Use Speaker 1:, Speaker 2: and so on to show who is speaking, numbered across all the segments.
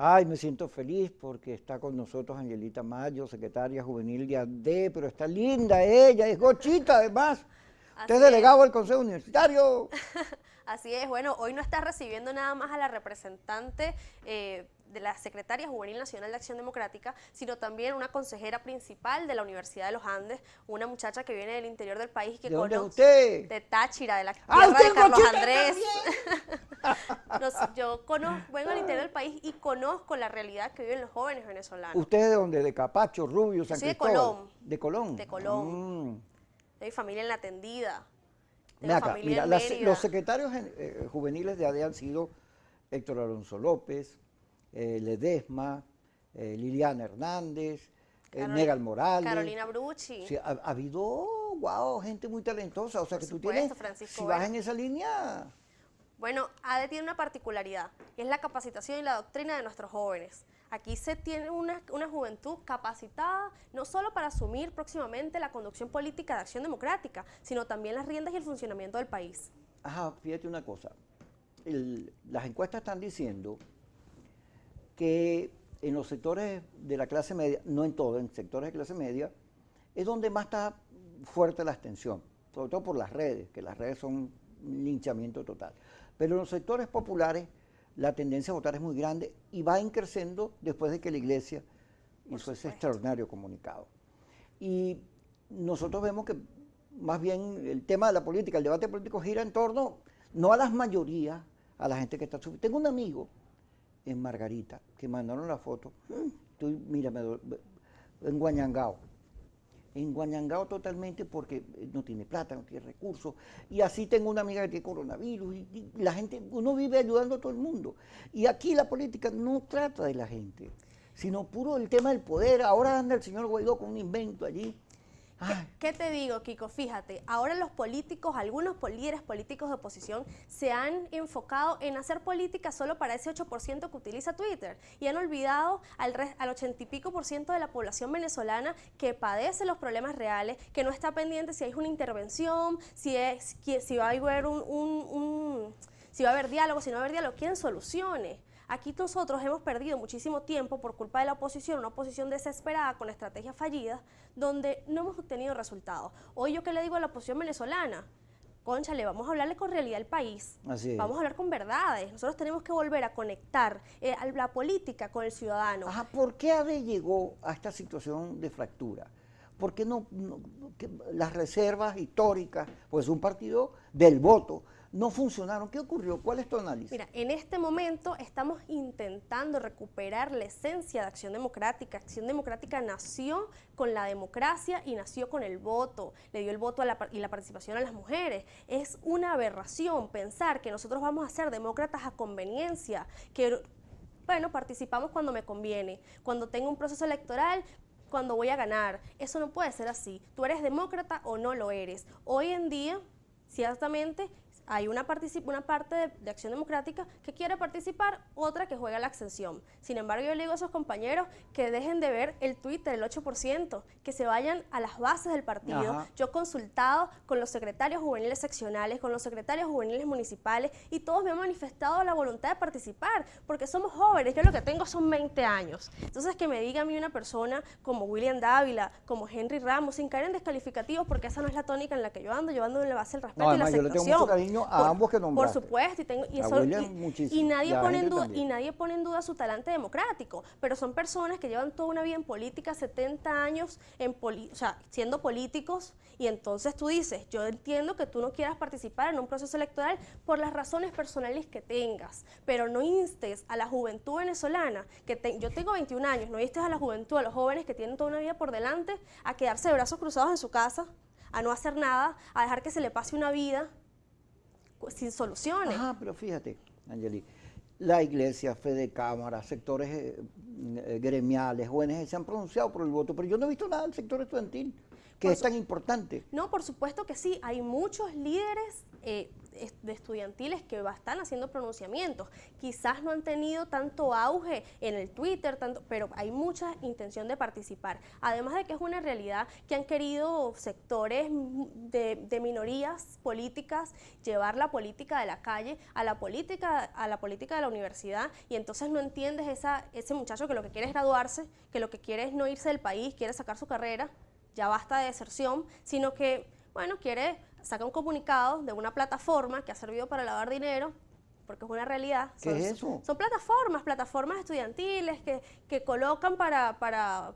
Speaker 1: Ay, me siento feliz porque está con nosotros Angelita Mayo, secretaria juvenil de AD, pero está linda ella, es gochita además. Usted es
Speaker 2: Así es,
Speaker 1: delegado del Consejo Universitario.
Speaker 2: así es. Bueno, hoy no está recibiendo nada más a la representante de la Secretaria Juvenil Nacional de Acción Democrática, sino también una consejera principal de la Universidad de los Andes, una muchacha que viene del interior del país que
Speaker 1: ¿De dónde es
Speaker 2: conoce,
Speaker 1: usted?
Speaker 2: de Táchira, de la
Speaker 1: ¡Ah,
Speaker 2: tierra
Speaker 1: usted
Speaker 2: de
Speaker 1: es
Speaker 2: Carlos
Speaker 1: gochita
Speaker 2: Andrés.
Speaker 1: también!
Speaker 2: Yo conozco, vengo del interior del país y conozco la realidad que viven los jóvenes venezolanos.
Speaker 1: ¿Usted es de dónde? ¿De Capacho, Rubio,
Speaker 2: Yo
Speaker 1: San
Speaker 2: soy de
Speaker 1: Cristóbal?
Speaker 2: Colón,
Speaker 1: ¿De Colón?
Speaker 2: de Colón. Tengo familia en La Tendida,
Speaker 1: Ven
Speaker 2: tengo
Speaker 1: acá,
Speaker 2: familia
Speaker 1: mira,
Speaker 2: en
Speaker 1: los
Speaker 2: Mérida.
Speaker 1: secretarios juveniles de AD han sido Héctor Alonso López, Ledesma, Liliana Hernández,
Speaker 2: Caroli-
Speaker 1: Negal Morales.
Speaker 2: Carolina Brucci,
Speaker 1: Sí, ha habido, wow, gente muy talentosa. O sea
Speaker 2: por
Speaker 1: que tú tienes,
Speaker 2: supuesto, Francisco
Speaker 1: si vas
Speaker 2: Vera.
Speaker 1: en esa línea,
Speaker 2: Bueno, ADE tiene una particularidad, y es la capacitación y la doctrina de nuestros jóvenes. Aquí se tiene una juventud capacitada no solo para asumir próximamente la conducción política de Acción Democrática, sino también las riendas y el funcionamiento del país.
Speaker 1: ajá, fíjate una cosa. Las encuestas están diciendo que en los sectores de la clase media, no en todos, en sectores de clase media, es donde más está fuerte la abstención, sobre todo por las redes, que las redes son un linchamiento total. Pero en los sectores populares la tendencia a votar es muy grande y va creciendo después de que la iglesia
Speaker 2: Por
Speaker 1: hizo ese
Speaker 2: supuesto.
Speaker 1: extraordinario comunicado. Y nosotros vemos que más bien el tema de la política, el debate político gira en torno no a las mayorías, a la gente que está sufriendo. Tengo un amigo en Margarita que mandaron la foto, mira, en Guañangao totalmente porque no tiene plata, no tiene recursos. Y así tengo una amiga que tiene coronavirus y la gente, uno vive ayudando a todo el mundo. Y aquí la política no trata de la gente, sino puro el tema del poder. Ahora anda el señor Guaidó con un invento allí. Ay,
Speaker 2: ¿Qué te digo, Kiko? Fíjate, ahora los políticos, algunos líderes políticos de oposición se han enfocado en hacer política solo para ese 8% que utiliza Twitter y han olvidado al 80 y pico por ciento de la población venezolana que padece los problemas reales, que no está pendiente si hay una intervención, si va a haber si va a haber diálogo, si no va a haber diálogo, quieren soluciones. Aquí nosotros hemos perdido muchísimo tiempo por culpa de la oposición, una oposición desesperada con estrategias fallidas, donde no hemos obtenido resultados. Hoy yo qué le digo a la oposición venezolana, cónchale, vamos a hablarle con realidad al país,
Speaker 1: así es.
Speaker 2: vamos a hablar con verdades, nosotros tenemos que volver a conectar la política con el ciudadano.
Speaker 1: Ajá, ¿por qué ADE llegó a esta situación de fractura? ¿Por qué las reservas históricas, pues un partido del voto, no funcionaron? ¿Qué ocurrió? ¿Cuál es tu análisis?
Speaker 2: Mira, en este momento estamos intentando recuperar la esencia de Acción Democrática. Acción Democrática nació con la democracia y nació con el voto. Le dio el voto y la participación a las mujeres. Es una aberración pensar que nosotros vamos a ser demócratas a conveniencia, que, bueno, participamos cuando me conviene, cuando tengo un proceso electoral, cuando voy a ganar. Eso no puede ser así. Tú eres demócrata o no lo eres. Hoy en día, ciertamente, hay una parte de Acción Democrática que quiere participar, otra que juega la abstención. Sin embargo, yo le digo a esos compañeros que dejen de ver el Twitter, el 8%, que se vayan a las bases del partido.
Speaker 1: Ajá.
Speaker 2: Yo he consultado con los secretarios juveniles seccionales, con los secretarios juveniles municipales, y todos me han manifestado la voluntad de participar, porque somos jóvenes, yo lo que tengo son 20 años. Entonces, que me diga a mí una persona como William Dávila, como Henry Ramos, sin caer en descalificativos, porque esa no es la tónica en la que yo ando en la base del respeto
Speaker 1: No,
Speaker 2: y la
Speaker 1: además yo le tengo
Speaker 2: aceptación.
Speaker 1: mucho cariño a ambos que
Speaker 2: Por
Speaker 1: nombraste.
Speaker 2: supuesto,
Speaker 1: A William muchísimo,
Speaker 2: y nadie
Speaker 1: y a
Speaker 2: pone en
Speaker 1: Henry
Speaker 2: duda,
Speaker 1: también.
Speaker 2: y nadie pone en duda su talante democrático, pero son personas que llevan toda una vida en política, 70 años o sea, siendo políticos, y entonces tú dices, yo entiendo que tú no quieras participar en un proceso electoral por las razones personales que tengas, pero no instes a la juventud venezolana, yo tengo 21 años, no instes a la juventud, a los jóvenes que tienen toda una vida por delante, a quedarse de brazos cruzados en su casa, a no hacer nada, a dejar que se le pase una vida sin soluciones.
Speaker 1: Ajá, pero fíjate, Angeli, la iglesia, Fede Cámara, sectores gremiales, ONG se han pronunciado por el voto, pero yo no he visto nada del sector estudiantil, que es tan importante.
Speaker 2: No, por supuesto que sí, hay muchos líderes de estudiantiles que están haciendo pronunciamientos. Quizás no han tenido tanto auge en el Twitter, pero hay mucha intención de participar. Además de que es una realidad que han querido sectores de minorías políticas llevar la política de la calle a la política de la universidad, y entonces no entiendes ese muchacho que lo que quiere es graduarse, que lo que quiere es no irse del país, quiere sacar su carrera, ya basta de deserción, sino que, bueno, quiere sacar un comunicado de una plataforma que ha servido para lavar dinero, porque es una realidad.
Speaker 1: ¿Qué es eso?
Speaker 2: Son plataformas estudiantiles que colocan para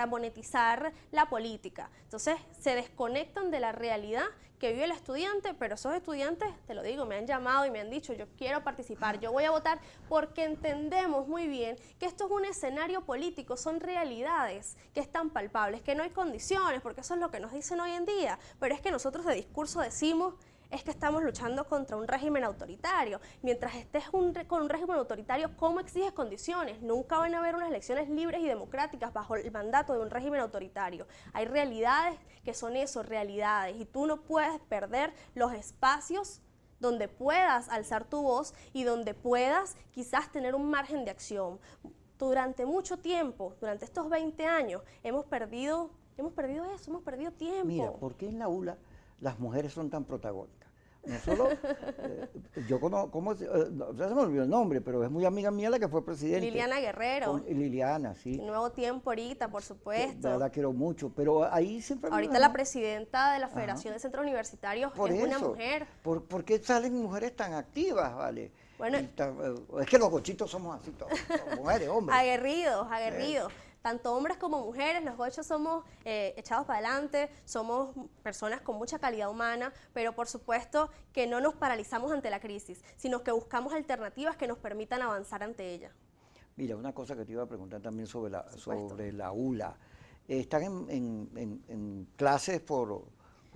Speaker 2: monetizar la política. Entonces se desconectan de la realidad que vive el estudiante, pero esos estudiantes, te lo digo, me han llamado y me han dicho, yo quiero participar, yo voy a votar, porque entendemos muy bien que esto es un escenario político, son realidades que están palpables, que no hay condiciones, porque eso es lo que nos dicen hoy en día, pero es que nosotros de discurso decimos es que estamos luchando contra un régimen autoritario. Mientras estés con un régimen autoritario, ¿cómo exiges condiciones? Nunca van a haber unas elecciones libres y democráticas bajo el mandato de un régimen autoritario. Hay realidades que son eso, realidades, y tú no puedes perder los espacios donde puedas alzar tu voz y donde puedas quizás tener un margen de acción. Durante mucho tiempo, durante estos 20 años, hemos perdido eso, hemos perdido tiempo.
Speaker 1: Mira, ¿por qué en la ULA las mujeres son tan protagónicas? No solo, yo conozco, ya se me olvidó el nombre, pero es muy amiga mía la que fue presidente.
Speaker 2: Liliana Guerrero.
Speaker 1: Liliana, sí.
Speaker 2: Nuevo Tiempo ahorita, por supuesto.
Speaker 1: La quiero mucho, pero ahí siempre...
Speaker 2: Ahorita la presidenta de la Federación de Centros Universitarios es una mujer.
Speaker 1: ¿Por qué salen mujeres tan activas, vale?
Speaker 2: Bueno,
Speaker 1: es que los gochitos somos así todos, mujeres, hombres.
Speaker 2: Aguerridos. Tanto hombres como mujeres, los gochos somos echados para adelante, somos personas con mucha calidad humana, pero por supuesto que no nos paralizamos ante la crisis, sino que buscamos alternativas que nos permitan avanzar ante ella.
Speaker 1: Mira, una cosa que te iba a preguntar también sobre la ULA. ¿Están en clases por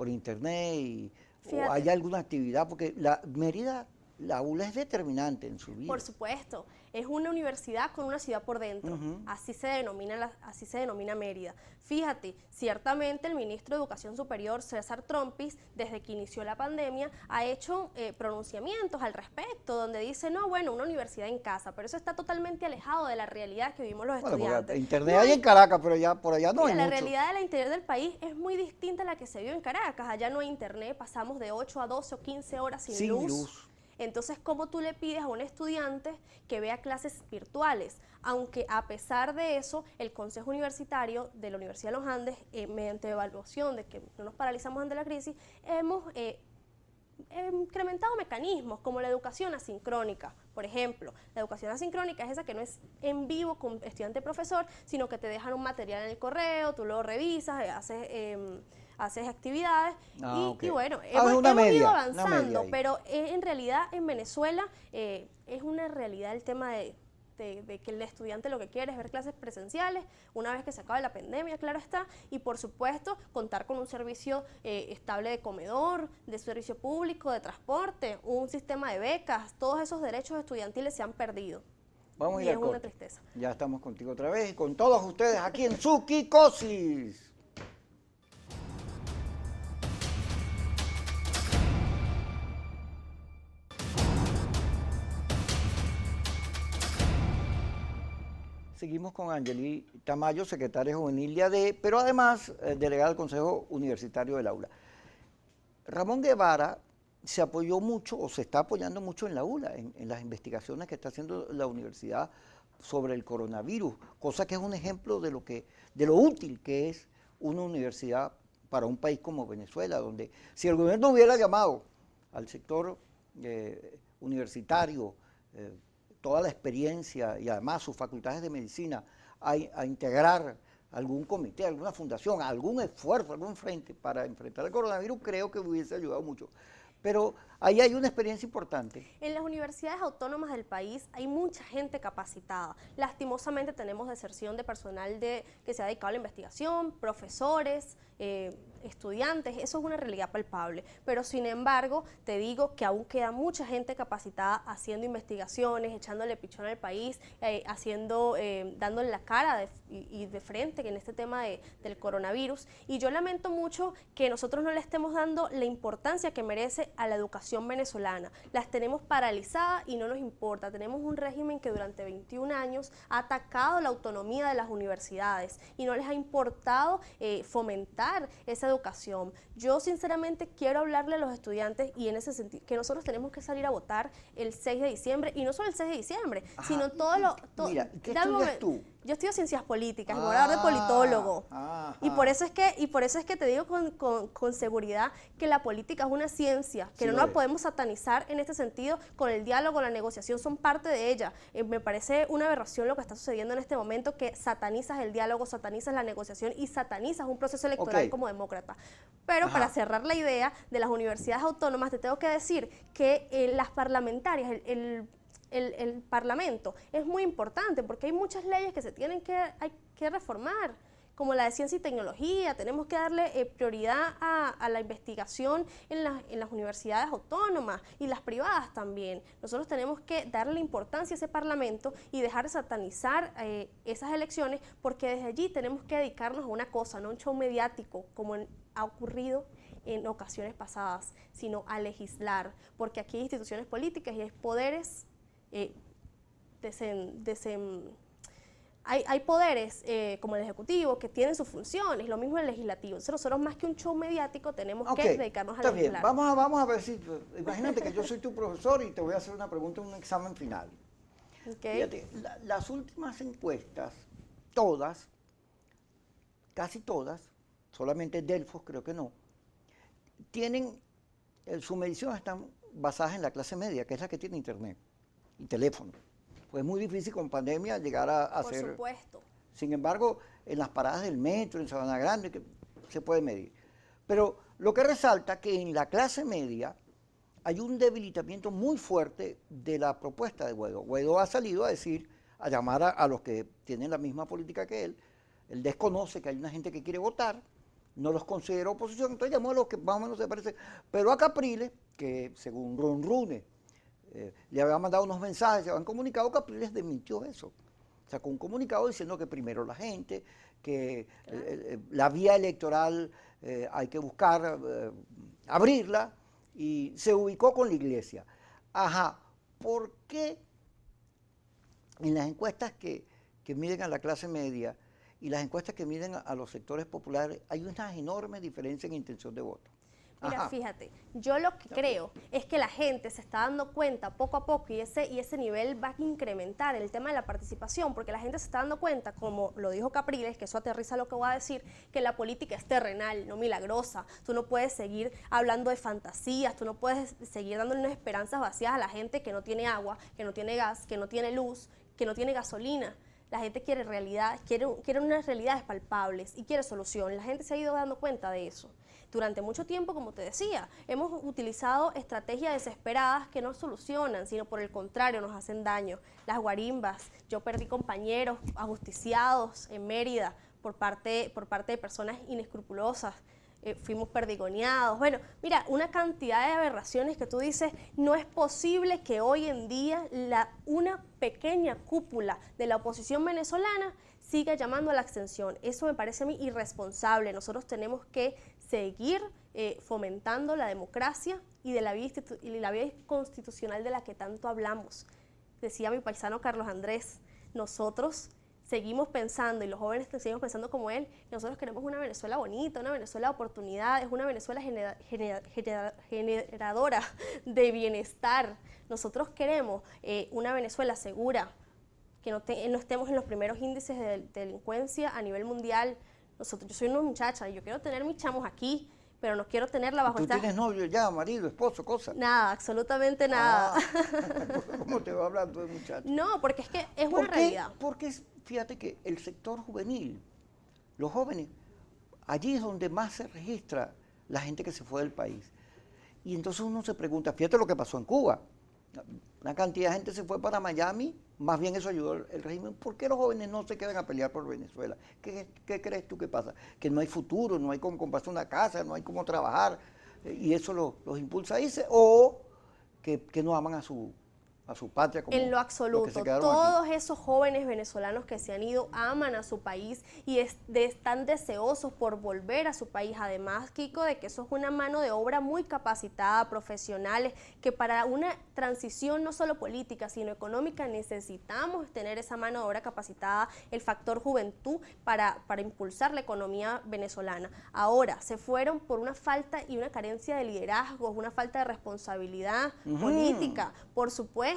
Speaker 1: internet o hay alguna actividad? Porque la ULA es determinante en su vida.
Speaker 2: Por supuesto, es una universidad con una ciudad por dentro, así se denomina Mérida. Fíjate, ciertamente el ministro de Educación Superior, César Trompis, desde que inició la pandemia, ha hecho pronunciamientos al respecto, donde dice, no, bueno, una universidad en casa, pero eso está totalmente alejado de la realidad que vivimos los estudiantes.
Speaker 1: Internet hay en Caracas, pero ya por allá no hay
Speaker 2: la
Speaker 1: mucho.
Speaker 2: realidad del interior del país es muy distinta a la que se vio en Caracas. Allá no hay internet, pasamos de 8 a 12 o 15 horas sin luz. Entonces, ¿cómo tú le pides a un estudiante que vea clases virtuales? Aunque a pesar de eso, el Consejo Universitario de la Universidad de los Andes, mediante evaluación de que no nos paralizamos ante la crisis, hemos incrementado mecanismos como la educación asincrónica. Por ejemplo, la educación asincrónica es esa que no es en vivo con estudiante-profesor, sino que te dejan un material en el correo, tú lo revisas, haces actividades y bueno, hemos ido avanzando, pero en realidad en Venezuela es una realidad el tema de que el estudiante lo que quiere es ver clases presenciales una vez que se acabe la pandemia, claro está, y por supuesto contar con un servicio estable de comedor, de servicio público, de transporte, un sistema de becas. Todos esos derechos estudiantiles se han perdido.
Speaker 1: Vamos a ir
Speaker 2: y es una tristeza.
Speaker 1: Ya estamos contigo otra vez y con todos ustedes aquí en Suquicosis. Seguimos con Angeli Tamayo, secretaria juvenil de AD, pero además delegada del Consejo Universitario del Aula. Ramón Guevara se apoyó mucho o se está apoyando mucho en la ULA, en las investigaciones que está haciendo la universidad sobre el coronavirus, cosa que es un ejemplo de lo útil que es una universidad para un país como Venezuela, donde si el gobierno hubiera llamado al sector universitario, toda la experiencia y además sus facultades de medicina a integrar algún comité, alguna fundación, algún esfuerzo, algún frente para enfrentar el coronavirus, creo que hubiese ayudado mucho. Pero ahí hay una experiencia importante.
Speaker 2: En las universidades autónomas del país hay mucha gente capacitada. Lastimosamente tenemos deserción de personal que se ha dedicado a la investigación, profesores, estudiantes, eso es una realidad palpable. Pero sin embargo, te digo que aún queda mucha gente capacitada haciendo investigaciones, echándole pichón al país, dándole la cara y de frente en este tema del coronavirus. Y yo lamento mucho que nosotros no le estemos dando la importancia que merece a la educación venezolana. Las tenemos paralizadas y no nos importa. Tenemos un régimen que durante 21 años ha atacado la autonomía de las universidades y no les ha importado fomentar esa educación. Yo sinceramente quiero hablarle a los estudiantes y en ese sentido, que nosotros tenemos que salir a votar el 6 de diciembre, y no solo el 6 de diciembre, sino todo lo...
Speaker 1: Mira, ¿qué estudias tú?
Speaker 2: Yo estudio ciencias políticas, voy a hablar de politólogo. Y por eso es que te digo con seguridad que la política es una ciencia, que
Speaker 1: Sí,
Speaker 2: no
Speaker 1: lo
Speaker 2: la
Speaker 1: es.
Speaker 2: podemos satanizar en este sentido. Con el diálogo, la negociación son parte de ella. Me parece una aberración lo que está sucediendo en este momento, que satanizas el diálogo, satanizas la negociación y satanizas un proceso electoral
Speaker 1: Ok.
Speaker 2: como demócrata. Pero para cerrar la idea de las universidades autónomas, te tengo que decir que las parlamentarias, el Parlamento es muy importante porque hay muchas leyes que hay que reformar, como la de ciencia y tecnología. Tenemos que darle prioridad a la investigación en las universidades autónomas y las privadas también. Nosotros tenemos que darle importancia a ese Parlamento y dejar de satanizar esas elecciones, porque desde allí tenemos que dedicarnos a una cosa, no a un show mediático como ha ocurrido en ocasiones pasadas, sino a legislar, porque aquí hay instituciones políticas y hay poderes hay poderes como el Ejecutivo que tienen sus funciones, lo mismo el Legislativo. Entonces nosotros más que un show mediático tenemos que dedicarnos a
Speaker 1: está bien.
Speaker 2: legislar.
Speaker 1: Vamos a ver si, imagínate que yo soy tu profesor y te voy a hacer una pregunta en un examen final.
Speaker 2: Okay.
Speaker 1: Fíjate, las últimas encuestas, todas, casi todas, solamente Delfos creo que no, tienen, su medición están basadas en la clase media, que es la que tiene internet y teléfono. Pues es muy difícil con pandemia llegar a
Speaker 2: Por
Speaker 1: hacer...
Speaker 2: supuesto.
Speaker 1: Sin embargo, en las paradas del metro, en Sabana Grande, que se puede medir. Pero lo que resalta que en la clase media hay un debilitamiento muy fuerte de la propuesta de Guaidó. Guaidó ha salido a decir, a llamar a los que tienen la misma política que él. Él desconoce que hay una gente que quiere votar, no los considera oposición, entonces llamó a los que más o menos se parecen. Pero a Capriles, que según Ron Rune, le habían mandado unos mensajes, se habían comunicado, Capriles desmintió eso. Sacó un comunicado diciendo que primero la gente, que la vía electoral hay que buscar abrirla, y se ubicó con la iglesia. Ajá, ¿por qué en las encuestas que miden a la clase media y las encuestas que miden a los sectores populares hay unas enormes diferencias en intención de voto?
Speaker 2: Mira,
Speaker 1: Ajá.
Speaker 2: fíjate, yo lo que creo es que la gente se está dando cuenta poco a poco y ese nivel va a incrementar el tema de la participación, porque la gente se está dando cuenta, como lo dijo Capriles, que eso aterriza lo que voy a decir, que la política es terrenal, no milagrosa. Tú no puedes seguir hablando de fantasías, tú no puedes seguir dándole unas esperanzas vacías a la gente que no tiene agua, que no tiene gas, que no tiene luz, que no tiene gasolina. La gente quiere realidad, quiere unas realidades palpables y quiere solución. La gente se ha ido dando cuenta de eso. Durante mucho tiempo, como te decía, hemos utilizado estrategias desesperadas que no solucionan, sino por el contrario, nos hacen daño. Las guarimbas, yo perdí compañeros ajusticiados en Mérida por parte de personas inescrupulosas. Fuimos perdigoneados. Bueno, mira, una cantidad de aberraciones que tú dices, no es posible que hoy en día una pequeña cúpula de la oposición venezolana siga llamando a la abstención. Eso me parece a mí irresponsable. Nosotros tenemos que seguir fomentando la democracia y la vía constitucional de la que tanto hablamos. Decía mi paisano Carlos Andrés, nosotros seguimos pensando, y los jóvenes seguimos pensando como él, nosotros queremos una Venezuela bonita, una Venezuela de oportunidades, una Venezuela generadora de bienestar. Nosotros queremos una Venezuela segura, que no estemos en los primeros índices de delincuencia a nivel mundial. Yo soy una muchacha y yo quiero tener mis chamos aquí, pero no quiero tenerla bajo
Speaker 1: ¿Tú tienes novio ya, marido, esposo, cosa?
Speaker 2: Nada, absolutamente nada.
Speaker 1: ¿Cómo te va hablando de muchacho?
Speaker 2: No, porque es que es una realidad.
Speaker 1: Porque fíjate que el sector juvenil, los jóvenes, allí es donde más se registra la gente que se fue del país. Y entonces uno se pregunta, fíjate lo que pasó en Cuba. una cantidad de gente se fue para Miami, más bien eso ayudó el régimen. ¿Por qué los jóvenes no se quedan a pelear por Venezuela? ¿Qué crees tú que pasa? Que no hay futuro, no hay cómo comprarse una casa, no hay cómo trabajar, y eso los impulsa a irse, o que no aman a su patria como
Speaker 2: En lo
Speaker 1: los que
Speaker 2: absoluto,
Speaker 1: se quedaron
Speaker 2: todos
Speaker 1: aquí.
Speaker 2: esos jóvenes venezolanos que se han ido aman a su país y están deseosos por volver a su país. Además, Kiko, de que eso es una mano de obra muy capacitada, profesionales, que para una transición no solo política, sino económica, necesitamos tener esa mano de obra capacitada, el factor juventud para impulsar la economía venezolana. Ahora, se fueron por una falta y una carencia de liderazgo, una falta de responsabilidad política, por supuesto.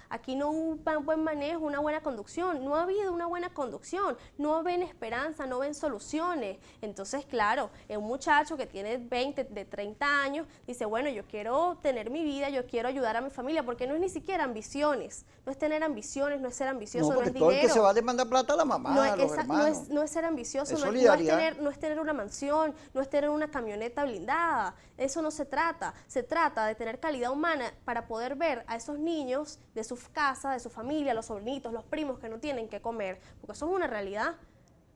Speaker 2: Aquí no hubo un buen manejo, una buena conducción, no ha habido una buena conducción, no ven esperanza, no ven soluciones. Entonces, claro, un muchacho que tiene 20, de 30 años, dice, bueno, yo quiero tener mi vida, yo quiero ayudar a mi familia, porque no es ni siquiera ambiciones, no es tener ambiciones, no es ser ambicioso,
Speaker 1: No,
Speaker 2: no
Speaker 1: porque
Speaker 2: es
Speaker 1: todo
Speaker 2: dinero.
Speaker 1: el que se va a demandar plata a la mamá,
Speaker 2: No
Speaker 1: a
Speaker 2: es,
Speaker 1: los hermanos.
Speaker 2: no es ser ambicioso,
Speaker 1: Es
Speaker 2: no
Speaker 1: solidaridad.
Speaker 2: no es tener una mansión, no es tener una camioneta blindada. Eso no se trata. Se trata de tener calidad humana para poder ver a esos niños de sus casas, de su familia, los sobrinitos, los primos que no tienen que comer. Porque eso es una realidad.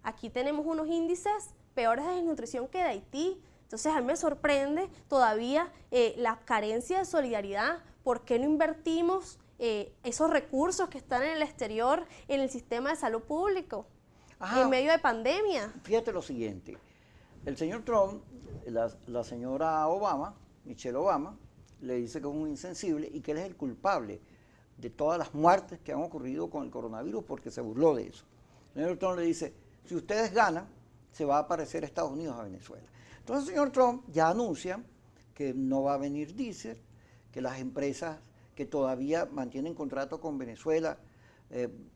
Speaker 2: Aquí tenemos unos índices peores de desnutrición que de Haití. Entonces a mí me sorprende todavía la carencia de solidaridad. ¿Por qué no invertimos esos recursos que están en el exterior en el sistema de salud público en medio de pandemia?
Speaker 1: Fíjate lo siguiente, el señor Trump, la señora Obama, Michelle Obama, le dice que es un insensible y que él es el culpable de todas las muertes que han ocurrido con el coronavirus porque se burló de eso. El señor Trump le dice, si ustedes ganan, se va a parecer Estados Unidos a Venezuela. Entonces el señor Trump ya anuncia que no va a venir diésel, que las empresas que todavía mantienen contrato con Venezuela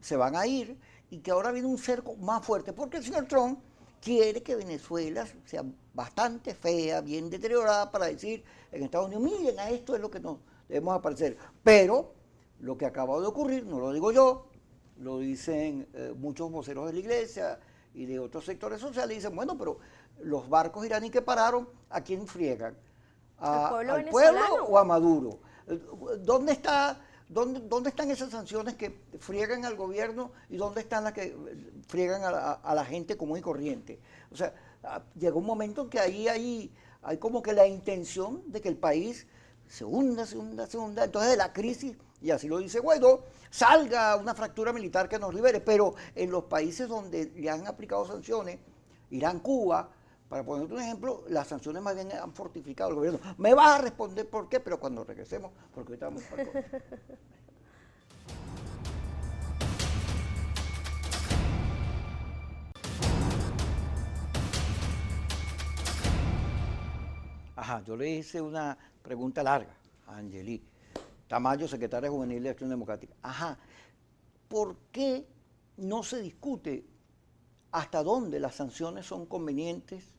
Speaker 1: se van a ir y que ahora viene un cerco más fuerte, porque el señor Trump quiere que Venezuela sea bastante fea, bien deteriorada para decir en Estados Unidos, miren, a esto es lo que nos debemos aparecer. Pero lo que acaba de ocurrir, no lo digo yo, lo dicen muchos voceros de la iglesia y de otros sectores sociales, dicen, bueno, pero los barcos iraníes que pararon, ¿a quién friegan? ¿Al pueblo o a Maduro? ¿Dónde están esas sanciones que friegan al gobierno y dónde están las que friegan a la gente común y corriente? O sea, llegó un momento en que ahí hay como que la intención de que el país se hunda. Entonces de la crisis, y así lo dice Guaidó, salga una fractura militar que nos libere. Pero en los países donde le han aplicado sanciones, Irán, Cuba, para ponerte un ejemplo, las sanciones más bien han fortificado al gobierno. Me vas a responder por qué, pero cuando regresemos, porque ahorita vamos para el corte. Ajá, yo le hice una pregunta larga a Angeli Tamayo, secretaria juvenil de Acción Democrática. Ajá, ¿por qué no se discute hasta dónde las sanciones son convenientes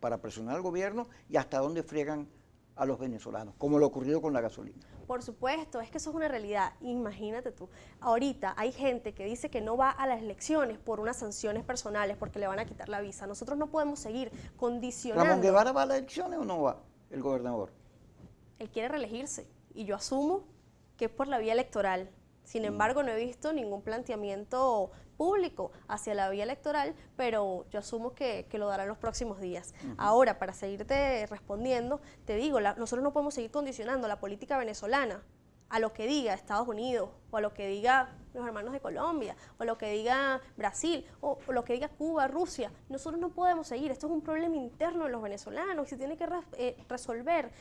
Speaker 1: para presionar al gobierno y hasta dónde friegan a los venezolanos, como lo ocurrido con la gasolina?
Speaker 2: Por supuesto, es que eso es una realidad. Imagínate tú, ahorita hay gente que dice que no va a las elecciones por unas sanciones personales porque le van a quitar la visa. Nosotros no podemos seguir condicionando.
Speaker 1: ¿Ramón Guevara va a las elecciones o no va, el gobernador?
Speaker 2: Él quiere reelegirse y yo asumo que es por la vía electoral. Sin embargo, no he visto ningún planteamiento público hacia la vía electoral, pero yo asumo que lo dará en los próximos días. Ahora, para seguirte respondiendo, te digo, nosotros no podemos seguir condicionando la política venezolana a lo que diga Estados Unidos, o a lo que diga los hermanos de Colombia, o a lo que diga Brasil, o lo que diga Cuba, Rusia. Nosotros no podemos seguir, esto es un problema interno de los venezolanos y se tiene que resolver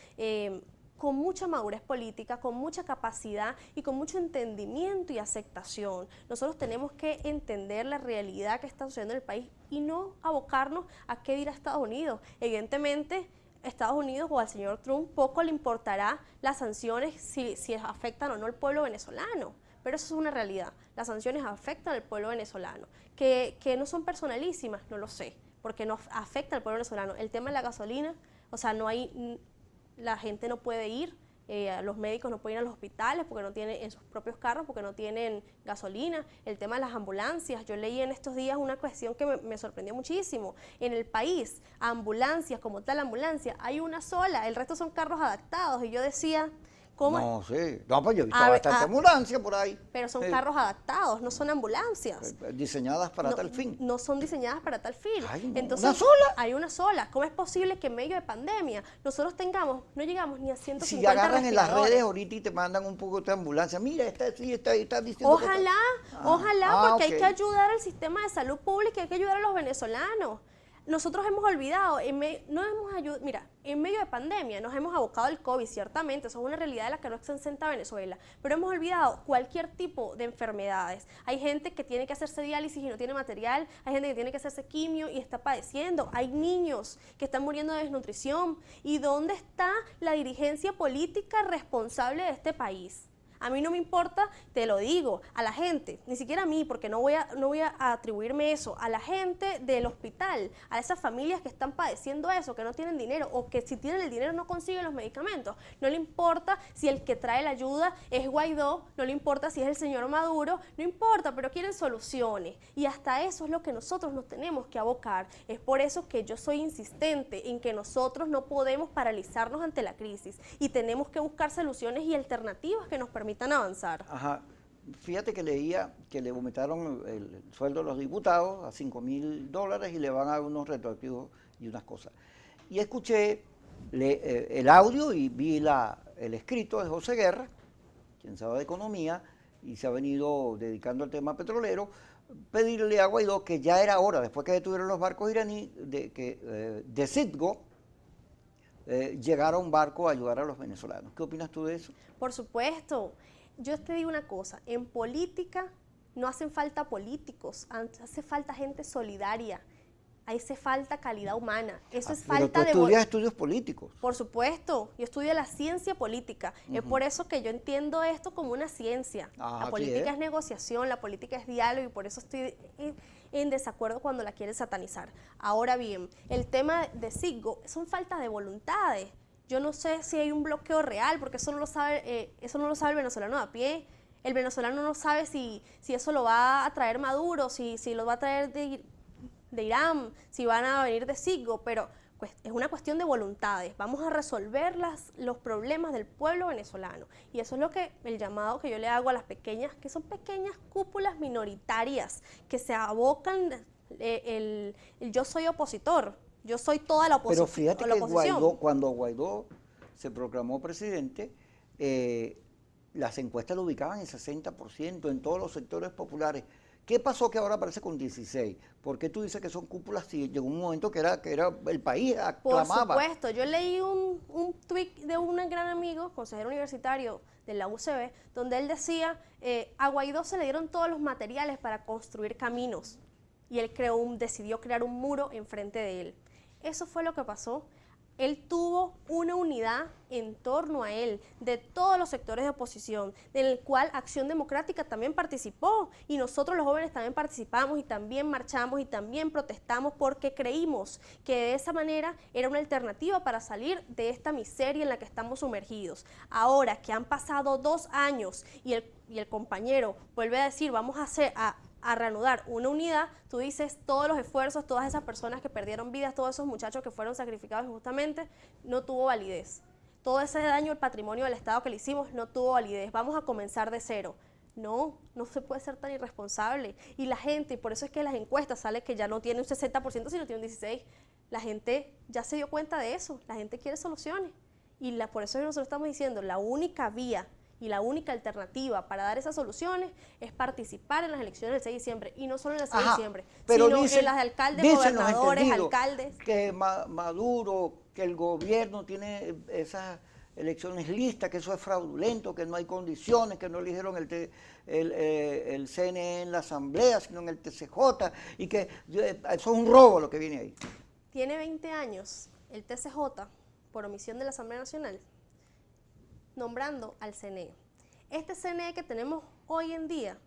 Speaker 2: con mucha madurez política, con mucha capacidad y con mucho entendimiento y aceptación. Nosotros tenemos que entender la realidad que está sucediendo en el país y no abocarnos a qué dirá Estados Unidos. Evidentemente, Estados Unidos o al señor Trump poco le importará las sanciones si afectan o no al pueblo venezolano. Pero eso es una realidad. Las sanciones afectan al pueblo venezolano. Que no son personalísimas, no lo sé, porque no afecta al pueblo venezolano. El tema de la gasolina, o sea, la gente no puede ir, los médicos no pueden ir a los hospitales porque no tienen en sus propios carros, porque no tienen gasolina. El tema de las ambulancias, yo leí en estos días una cuestión que me sorprendió muchísimo. En el país, ambulancias como tal ambulancia, hay una sola, el resto son carros adaptados. Y yo decía, ¿Cómo?
Speaker 1: No sé. No, pues yo he visto
Speaker 2: A ver,
Speaker 1: bastante ambulancia por ahí.
Speaker 2: Pero son carros adaptados, no son ambulancias.
Speaker 1: Diseñadas para
Speaker 2: No,
Speaker 1: tal fin.
Speaker 2: no son diseñadas para tal fin.
Speaker 1: Ay, no,
Speaker 2: Entonces,
Speaker 1: ¿una sola?
Speaker 2: hay una sola. ¿Cómo es posible que en medio de pandemia nosotros no llegamos ni a 150
Speaker 1: Si agarran en las
Speaker 2: respiradores?
Speaker 1: redes ahorita y te mandan un poco de ambulancia, mira, está diciendo que
Speaker 2: Ojalá, porque hay que ayudar al sistema de salud pública, hay que ayudar a los venezolanos. Nosotros hemos olvidado, mira, en medio de pandemia nos hemos abocado al COVID, ciertamente, eso es una realidad de la que no se exenta Venezuela, pero hemos olvidado cualquier tipo de enfermedades. Hay gente que tiene que hacerse diálisis y no tiene material, hay gente que tiene que hacerse quimio y está padeciendo, hay niños que están muriendo de desnutrición. ¿Y dónde está la dirigencia política responsable de este país? A mí no me importa, te lo digo, a la gente, ni siquiera a mí, porque no voy a atribuirme eso, a la gente del hospital, a esas familias que están padeciendo eso, que no tienen dinero, o que si tienen el dinero no consiguen los medicamentos. No le importa si el que trae la ayuda es Guaidó, no le importa si es el señor Maduro, no importa, pero quieren soluciones. Y hasta eso es lo que nosotros nos tenemos que abocar. Es por eso que yo soy insistente en que nosotros no podemos paralizarnos ante la crisis y tenemos que buscar soluciones y alternativas que nos permitan avanzar.
Speaker 1: Ajá. Fíjate que leía que le aumentaron el sueldo a los diputados a $5.000 y le van a dar unos retroactivos y unas cosas. Y escuché el audio y vi el escrito de José Guerra, quien sabe de economía y se ha venido dedicando al tema petrolero, pedirle a Guaidó que ya era hora, después que detuvieron los barcos iraníes, de Citgo, llegara un barco a ayudar a los venezolanos. ¿Qué opinas tú de eso?
Speaker 2: Por supuesto. Yo te digo una cosa, en política no hacen falta políticos, hace falta gente solidaria, hace falta calidad humana, eso es falta de...
Speaker 1: Pero tú estudias estudios políticos.
Speaker 2: Por supuesto, yo estudio la ciencia política, es por eso que yo entiendo esto como una ciencia. La política es negociación, la política es diálogo y por eso estoy en desacuerdo cuando la quieren satanizar. Ahora bien, el tema de Citgo son faltas de voluntades. Yo no sé si hay un bloqueo real, porque eso no lo sabe el venezolano de a pie. El venezolano no sabe si eso lo va a traer Maduro, si lo va a traer de Irán, si van a venir de Citgo, pero pues, es una cuestión de voluntades. Vamos a resolver los problemas del pueblo venezolano. Y eso es el llamado que yo le hago a las pequeñas, que son pequeñas cúpulas minoritarias, que se abocan el yo soy opositor. Yo soy toda la oposición.
Speaker 1: Pero fíjate que cuando Guaidó se proclamó presidente, las encuestas lo ubicaban en 60% en todos los sectores populares. ¿Qué pasó que ahora aparece con 16? ¿Por qué tú dices que son cúpulas si llegó un momento que era el país aclamaba?
Speaker 2: Por supuesto, yo leí un tweet de un gran amigo, consejero universitario de la UCB, donde él decía, a Guaidó se le dieron todos los materiales para construir caminos y él decidió crear un muro enfrente de él. Eso fue lo que pasó. Él tuvo una unidad en torno a él, de todos los sectores de oposición, en el cual Acción Democrática también participó, y nosotros los jóvenes también participamos y también marchamos y también protestamos porque creímos que de esa manera era una alternativa para salir de esta miseria en la que estamos sumergidos. Ahora que han pasado 2 años y el compañero vuelve a decir vamos a reanudar una unidad, tú dices todos los esfuerzos, todas esas personas que perdieron vidas, todos esos muchachos que fueron sacrificados injustamente, no tuvo validez. Todo ese daño al patrimonio del Estado que le hicimos no tuvo validez. Vamos a comenzar de cero. No se puede ser tan irresponsable. Y la gente, y por eso es que en las encuestas sale que ya no tiene un 60%, sino tiene un 16%. La gente ya se dio cuenta de eso. La gente quiere soluciones. Y por eso es que nosotros estamos diciendo, la única vía y la única alternativa para dar esas soluciones es participar en las elecciones del 6 de diciembre, y no solo en el 6 de diciembre, sino en las de alcaldes, gobernadores, alcaldes.
Speaker 1: Que Maduro, que el gobierno tiene esas elecciones listas, que eso es fraudulento, que no hay condiciones, que no eligieron el CNE en la asamblea, sino en el TCJ, y que eso es un robo lo que viene ahí.
Speaker 2: Tiene 20 años el TCJ, por omisión de la Asamblea Nacional, nombrando al CNE. Este CNE que tenemos hoy en día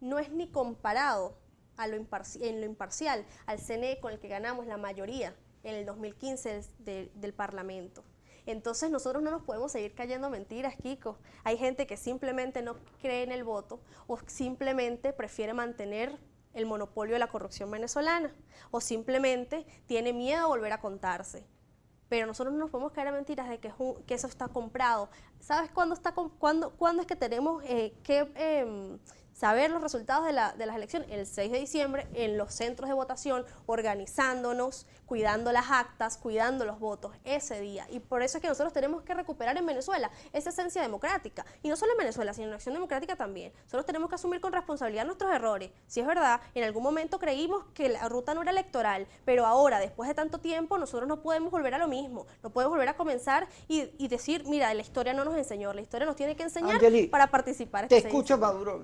Speaker 2: no es ni comparado en lo imparcial al CNE con el que ganamos la mayoría en el 2015 del Parlamento. Entonces nosotros no nos podemos seguir cayendo mentiras, Kiko. Hay gente que simplemente no cree en el voto o simplemente prefiere mantener el monopolio de la corrupción venezolana o simplemente tiene miedo a volver a contarse. pero nosotros no nos podemos caer a mentiras de que eso está comprado. ¿Sabes cuándo es que tenemos que saber los resultados de las elecciones? El 6 de diciembre, en los centros de votación, organizándonos, cuidando las actas, cuidando los votos ese día. Y por eso es que nosotros tenemos que recuperar en Venezuela esa esencia democrática. Y no solo en Venezuela, sino en Acción Democrática también. Nosotros tenemos que asumir con responsabilidad nuestros errores. Si es verdad, en algún momento creímos que la ruta no era electoral, pero ahora, después de tanto tiempo, nosotros no podemos volver a lo mismo. No podemos volver a comenzar y decir, mira, la historia no nos enseñó, la historia nos tiene que enseñar
Speaker 1: Angeli,
Speaker 2: para participar.
Speaker 1: Te escucha Maduro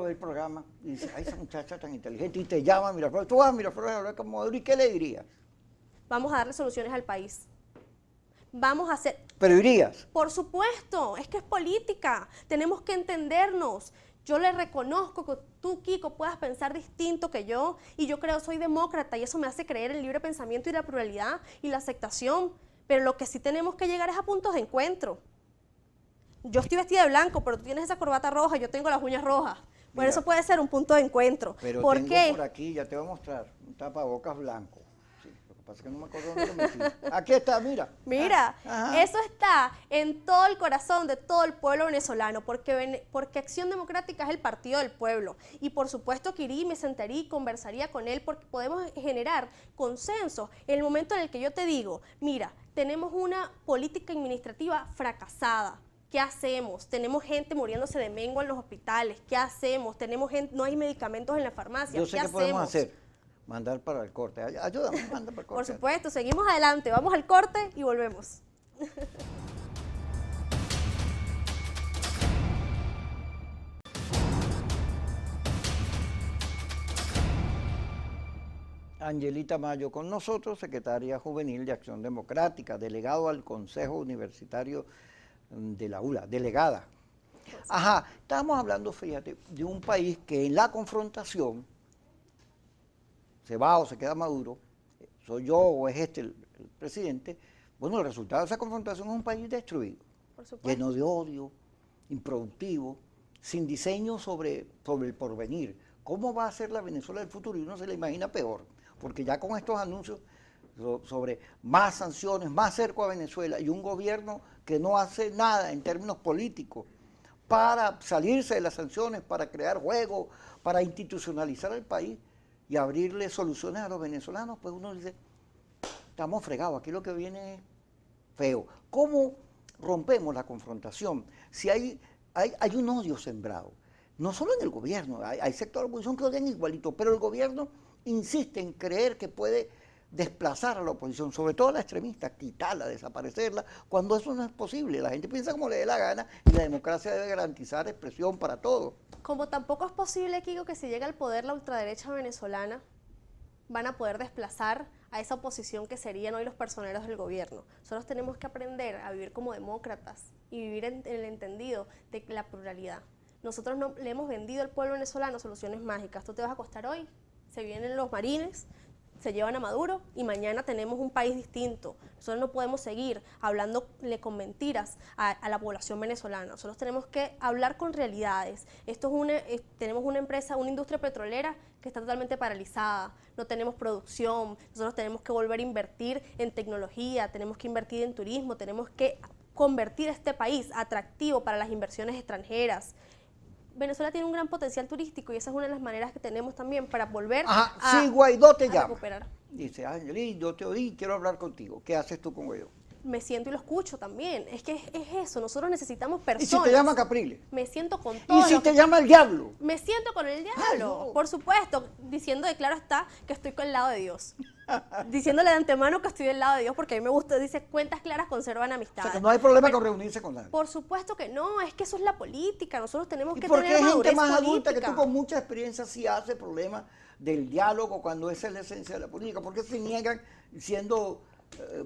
Speaker 1: ve el programa y dice, ay, esa muchacha tan inteligente, y te llama a Miraflores, tú vas a Miraflores a hablar con Maduro, ¿y qué le dirías?
Speaker 2: Vamos a darle soluciones al país. Vamos a hacer...
Speaker 1: ¿Pero irías?
Speaker 2: Por supuesto, es que es política, tenemos que entendernos. Yo le reconozco que tú, Kiko, puedas pensar distinto que yo, y yo creo soy demócrata, y eso me hace creer en el libre pensamiento y la pluralidad y la aceptación, pero lo que sí tenemos que llegar es a puntos de encuentro. Yo estoy vestida de blanco, pero tú tienes esa corbata roja, yo tengo las uñas rojas. Bueno,
Speaker 1: Mira,
Speaker 2: eso puede ser un punto de encuentro.
Speaker 1: Pero
Speaker 2: ¿Por
Speaker 1: tengo
Speaker 2: qué?
Speaker 1: por aquí, ya te voy a mostrar, un tapabocas blanco. Sí, lo que pasa es que no me acuerdo dónde lo metí. Aquí está, mira.
Speaker 2: Mira,
Speaker 1: Ajá.
Speaker 2: eso está en todo el corazón de todo el pueblo venezolano, porque Acción Democrática es el partido del pueblo. Y por supuesto que iría, me sentaría y conversaría con él, porque podemos generar consenso en el momento en el que yo te digo, mira, tenemos una política administrativa fracasada. ¿Qué hacemos? Tenemos gente muriéndose de mengua en los hospitales. ¿Qué hacemos? Tenemos gente, no hay medicamentos en la farmacia.
Speaker 1: Yo sé
Speaker 2: ¿Qué
Speaker 1: qué podemos
Speaker 2: hacemos?
Speaker 1: hacer. Mandar para el corte. Ayúdame, manda para el corte.
Speaker 2: Por supuesto, seguimos adelante. Vamos al corte y volvemos.
Speaker 1: Angelita Mayo con nosotros, secretaria juvenil de Acción Democrática, delegado al Consejo Universitario de la ULA, delegada. Ajá, estamos hablando, fíjate, de un país que en la confrontación se va o se queda Maduro, soy yo o es este el presidente. Bueno, el resultado de esa confrontación es un país destruido,
Speaker 2: Por supuesto.
Speaker 1: lleno de odio, improductivo, sin diseño sobre el porvenir. ¿Cómo va a ser la Venezuela del futuro? Y uno se la imagina peor, porque ya con estos anuncios sobre más sanciones, más cerco a Venezuela y un gobierno que no hace nada en términos políticos para salirse de las sanciones, para crear juegos, para institucionalizar el país y abrirle soluciones a los venezolanos, pues uno dice, estamos fregados, aquí lo que viene es feo. ¿Cómo rompemos la confrontación? Si hay un odio sembrado, no solo en el gobierno, hay sectores de la oposición que odian igualito, pero el gobierno insiste en creer que puede desplazar a la oposición, sobre todo a la extremista, quitarla, desaparecerla, cuando eso no es posible. La gente piensa como le dé la gana y la democracia debe garantizar expresión para todos.
Speaker 2: Como tampoco es posible, Kiko, que si llega al poder la ultraderecha venezolana, van a poder desplazar a esa oposición que serían hoy los personeros del gobierno. Nosotros tenemos que aprender a vivir como demócratas y vivir en el entendido de la pluralidad. Nosotros no le hemos vendido al pueblo venezolano soluciones mágicas. Tú te vas a acostar hoy, se vienen los marines, se llevan a Maduro y mañana tenemos un país distinto. Nosotros no podemos seguir hablándole con mentiras a la población venezolana. Nosotros tenemos que hablar con realidades. Tenemos una empresa, una industria petrolera que está totalmente paralizada. No tenemos producción. Nosotros tenemos que volver a invertir en tecnología, tenemos que invertir en turismo, tenemos que convertir este país atractivo para las inversiones extranjeras. Venezuela tiene un gran potencial turístico y esa es una de las maneras que tenemos también para volver
Speaker 1: a si Guaidó te llama,
Speaker 2: recuperar.
Speaker 1: Dice, Angeli, yo te oí, quiero hablar contigo. ¿Qué haces tú con Guaidó?
Speaker 2: Me siento y lo escucho también. Es que es eso, nosotros necesitamos personas.
Speaker 1: ¿Y si te llama Capriles?
Speaker 2: Me siento con
Speaker 1: ¿Y
Speaker 2: todo.
Speaker 1: si te llama el diablo?
Speaker 2: Me siento con el diablo,
Speaker 1: no.
Speaker 2: por supuesto, diciendo de claro está que estoy con el lado de Dios. Diciéndole de antemano que estoy del lado de Dios porque a mí me gusta, dice, cuentas claras conservan
Speaker 1: O
Speaker 2: amistades.
Speaker 1: sea, que no hay problema con reunirse con nadie.
Speaker 2: Por supuesto que no, es que eso es la política, nosotros tenemos
Speaker 1: ¿Y
Speaker 2: que
Speaker 1: por qué
Speaker 2: tener
Speaker 1: hay gente
Speaker 2: madurez
Speaker 1: más adulta que
Speaker 2: política?
Speaker 1: tú con mucha experiencia sí hace problema del diálogo cuando esa es la esencia de la política? ¿Por qué se niegan siendo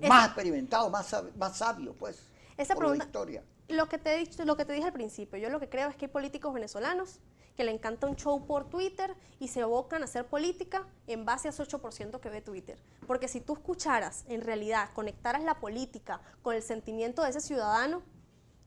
Speaker 1: más experimentados, más sabios, pues,
Speaker 2: Esa
Speaker 1: por la
Speaker 2: pregunta,
Speaker 1: historia?
Speaker 2: lo que te dije al principio, yo lo que creo es que hay políticos venezolanos que le encanta un show por Twitter y se abocan a hacer política en base a ese 8% que ve Twitter. Porque si tú escucharas, en realidad, conectaras la política con el sentimiento de ese ciudadano,